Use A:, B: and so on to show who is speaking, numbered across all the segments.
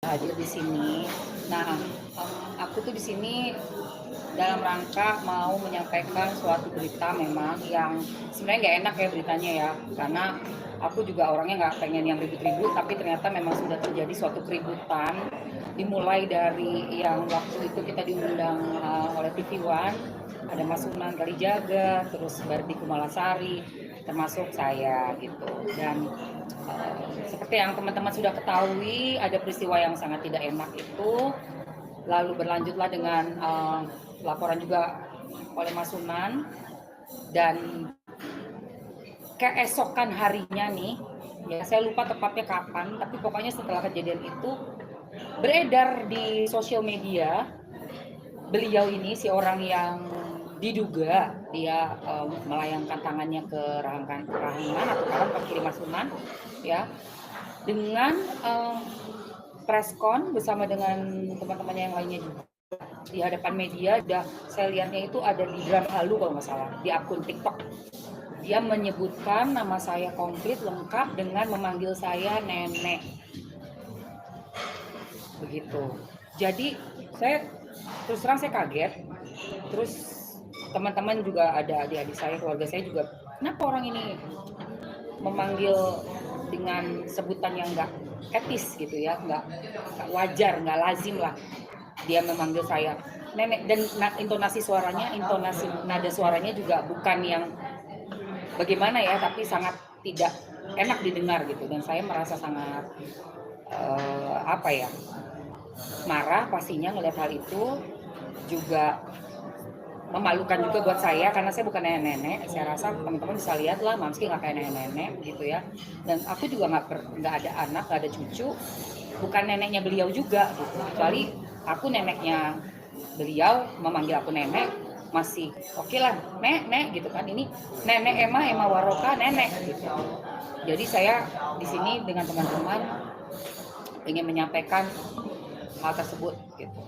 A: hadir di sini. Nah, aku tuh di sini dalam rangka mau menyampaikan suatu berita memang yang sebenarnya nggak enak ya beritanya ya, karena aku juga orangnya nggak pengen yang ribut-ribut, tapi ternyata memang sudah terjadi suatu keributan, dimulai dari yang waktu itu kita diundang oleh TV One, ada Mas Sunan Kalijaga, terus Bardi Kumalasari, termasuk saya gitu. Dan seperti yang teman-teman sudah ketahui, ada peristiwa yang sangat tidak enak itu, lalu berlanjutlah dengan laporan juga oleh Mas Sunan, dan keesokan harinya nih, ya saya lupa tepatnya kapan, tapi pokoknya setelah kejadian itu beredar di sosial media beliau ini, si orang yang diduga dia melayangkan tangannya ke rahang atau kawan ke kiri Mas Sunan, ya, dengan preskon bersama dengan teman-temannya yang lainnya juga di hadapan media. Udah saya lihatnya itu ada di Dram Halu kalau nggak salah, di akun TikTok. Dia menyebutkan nama saya komplit lengkap dengan memanggil saya nenek. Begitu. Jadi saya terus terang saya kaget. Terus teman-teman juga ada adik-adik saya, keluarga saya juga, kenapa orang ini memanggil dengan sebutan yang nggak etis gitu ya, nggak wajar, nggak lazim lah dia memanggil saya nenek. Dan intonasi suaranya, intonasi nada suaranya juga bukan yang bagaimana ya, tapi sangat tidak enak didengar gitu. Dan saya merasa sangat apa ya, marah pastinya ngeliat hal itu. Juga memalukan juga buat saya karena saya bukan nenek-nenek. Saya rasa teman-teman bisa lihat lah, Mamski nggak kayak nenek-nenek gitu ya. Dan aku juga nggak ada anak, nggak ada cucu, bukan neneknya beliau juga gitu. Kecuali aku neneknya beliau, memanggil aku nenek masih oke lah, nek gitu kan. Ini nenek Emma Waroka, nenek gitu. Jadi saya di sini dengan teman-teman ingin menyampaikan hal tersebut gitu.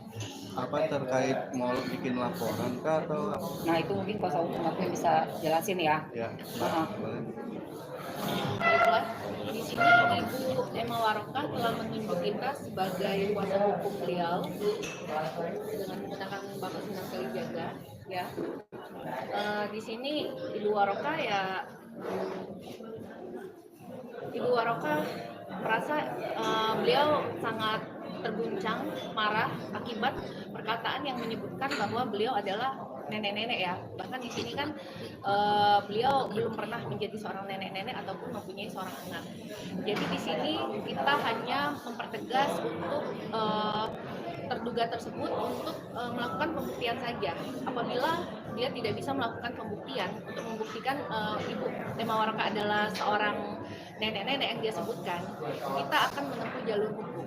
B: Apa terkait mau bikin laporan kah atau?
A: Nah itu mungkin Pak Saung aku yang bisa jelasin ya.
B: Ya.
C: Baiklah, di sini Ibu Emma Waroka telah menunjuk kita sebagai kuasa hukum beliau dengan menggunakan Bapak Sunan Kalijaga, ya. Di sini Ibu Waroka ya, Ibu Waroka merasa beliau sangat terguncang, marah akibat perkataan yang menyebutkan bahwa beliau adalah nenek-nenek ya. Bahkan di sini kan beliau belum pernah menjadi seorang nenek-nenek ataupun mempunyai seorang anak. Jadi di sini kita hanya mempertegas untuk terduga tersebut untuk melakukan pembuktian saja. Apabila dia tidak bisa melakukan pembuktian untuk membuktikan Ibu Emma Waroka adalah seorang nenek-nenek yang dia sebutkan, kita akan menempuh jalur hukum.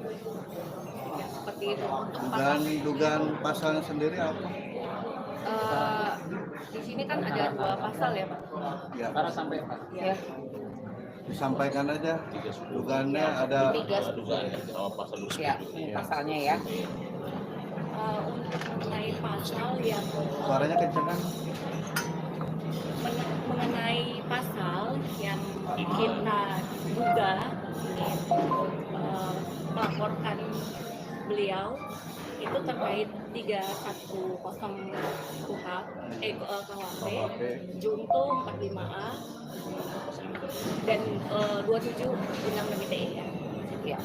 C: Ya, seperti itu. Untuk
B: dugaan pasalnya sendiri apa?
C: Di sini kan ada 2 pasal ya Pak.
B: Ya.
C: Ya.
B: Disampaikan aja dugaannya ada
C: 3
A: Ya, ini pasalnya ya.
C: Untuk mengenai pasal yang
B: suaranya kenceng kan?
C: mengenai pasal yang kita duga melaporkan beliau itu terkait 310 KUHP, Junto 45A dan 27 Undang-Undang ITE ya.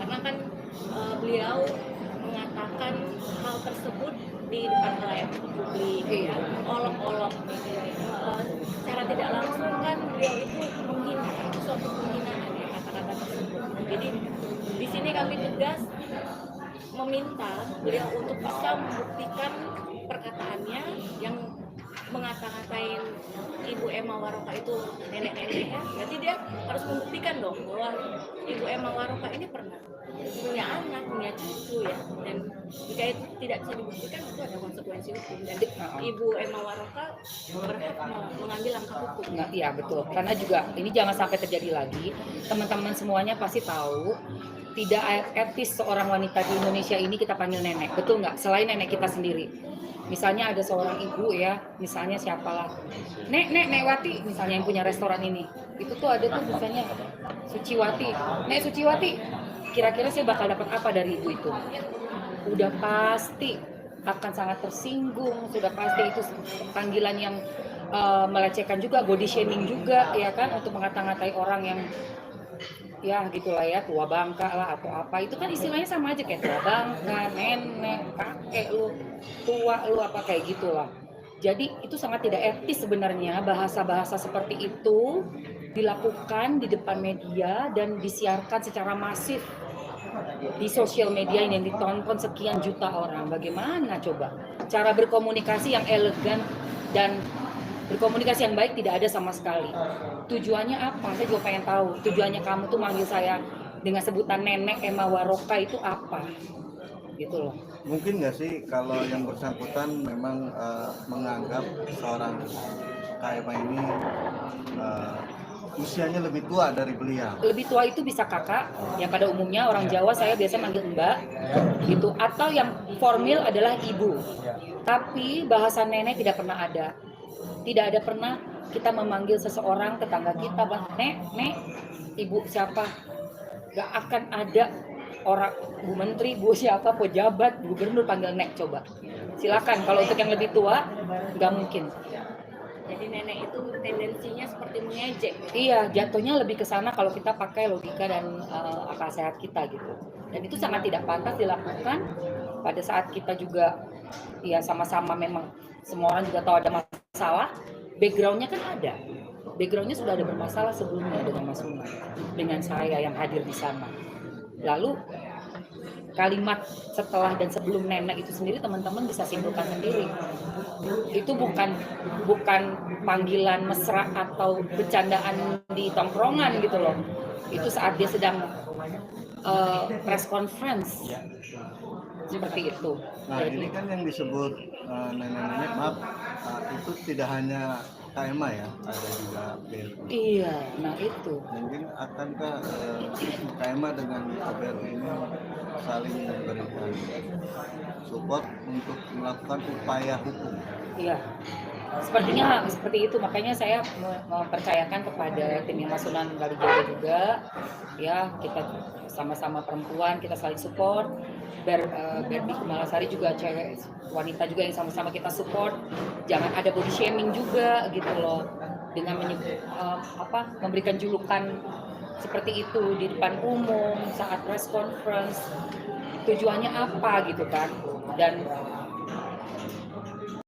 C: Karena kan beliau mengatakan hal tersebut di depan layar publik ya, olok-olok. Secara tidak langsung kan beliau itu menghina, suatu penghinaan ya kata-kata tersebut. Jadi di sini kami tegas meminta beliau untuk bisa membuktikan perkataannya yang mengata-ngatain Ibu Emma Waroka itu nenek-nenek ya. Berarti dia harus membuktikan dong bahwa Ibu Emma Waroka ini pernah punya anak, punya cucu ya. Dan jika itu tidak bisa dibuktikan, itu ada konsekuensi hukum. Dan Ibu Emma Waroka berhak mengambil langkah hukum.
A: Iya betul. Karena juga ini jangan sampai terjadi lagi. Teman-teman semuanya pasti tahu tidak etis seorang wanita di Indonesia ini kita panggil nenek, betul nggak? Selain nenek kita sendiri. Misalnya ada seorang ibu ya, misalnya siapalah, Nek Wati, misalnya yang punya restoran ini, itu tuh ada tuh misalnya Suciwati, Nek Suciwati, kira-kira saya bakal dapat apa dari ibu itu? Udah pasti akan sangat tersinggung, sudah pasti itu panggilan yang melecehkan juga, body shaming juga, ya kan, untuk mengata-ngatai orang yang ya gitulah ya, tua bangka lah atau apa, itu kan istilahnya sama aja kayak tua bangka, nenek, kakek lu, tua lu, apa kayak gitulah. Jadi itu sangat tidak etis sebenarnya bahasa-bahasa seperti itu dilakukan di depan media dan disiarkan secara masif di sosial media yang ditonton sekian juta orang. Bagaimana coba cara berkomunikasi yang elegan dan berkomunikasi yang baik tidak ada sama sekali. Tujuannya apa? Saya juga pengen tahu. Tujuannya kamu tuh manggil saya dengan sebutan Nenek Emma Waroka itu apa? Gitu loh.
B: Mungkin nggak sih kalau yang bersangkutan memang menganggap seorang Kak Emma ini usianya lebih tua dari beliau.
A: Lebih tua itu bisa kakak, yang pada umumnya orang Jawa saya biasa manggil mbak, gitu. Atau yang formal adalah ibu. Tapi bahasa nenek tidak pernah ada. Tidak ada pernah kita memanggil seseorang tetangga kita, nek, ibu siapa? Gak akan ada orang, bu menteri, bu siapa, pejabat, gubernur panggil nek, coba. Silakan, kalau untuk yang lebih tua, nggak mungkin.
C: Jadi nenek itu tendensinya seperti mengejek.
A: Iya, jatuhnya lebih ke sana kalau kita pakai logika dan akal sehat kita gitu. Dan itu sangat tidak pantas dilakukan pada saat kita juga ya sama-sama, memang semua orang juga tahu ada masalah. Backgroundnya kan ada. Backgroundnya sudah ada bermasalah sebelumnya dengan Mas Umar, dengan saya yang hadir di sana. Lalu kalimat setelah dan sebelum nenek itu sendiri teman-teman bisa simpulkan sendiri. Itu bukan panggilan mesra atau bercandaan di tongkrongan gitu loh. Itu saat dia sedang press conference seperti itu.
B: Nah, ini kan yang disebut nenek-nenek, maaf, itu tidak hanya Kak Emma ya, ada juga BRI.
A: Iya, nah itu.
B: Mungkin akankah Kak Emma dengan BRI ini saling memberikan support untuk melakukan upaya hukum?
A: Iya, sepertinya seperti itu. Makanya saya mempercayakan kepada tim Mas Sunan Kalijaga juga, ya, kita sama-sama perempuan, kita saling support. Berbi Kumalasari juga cewek wanita juga yang sama-sama kita support. Jangan ada body shaming juga gitu loh, dengan memberikan julukan seperti itu di depan umum saat press conference. Tujuannya apa gitu kan? Dan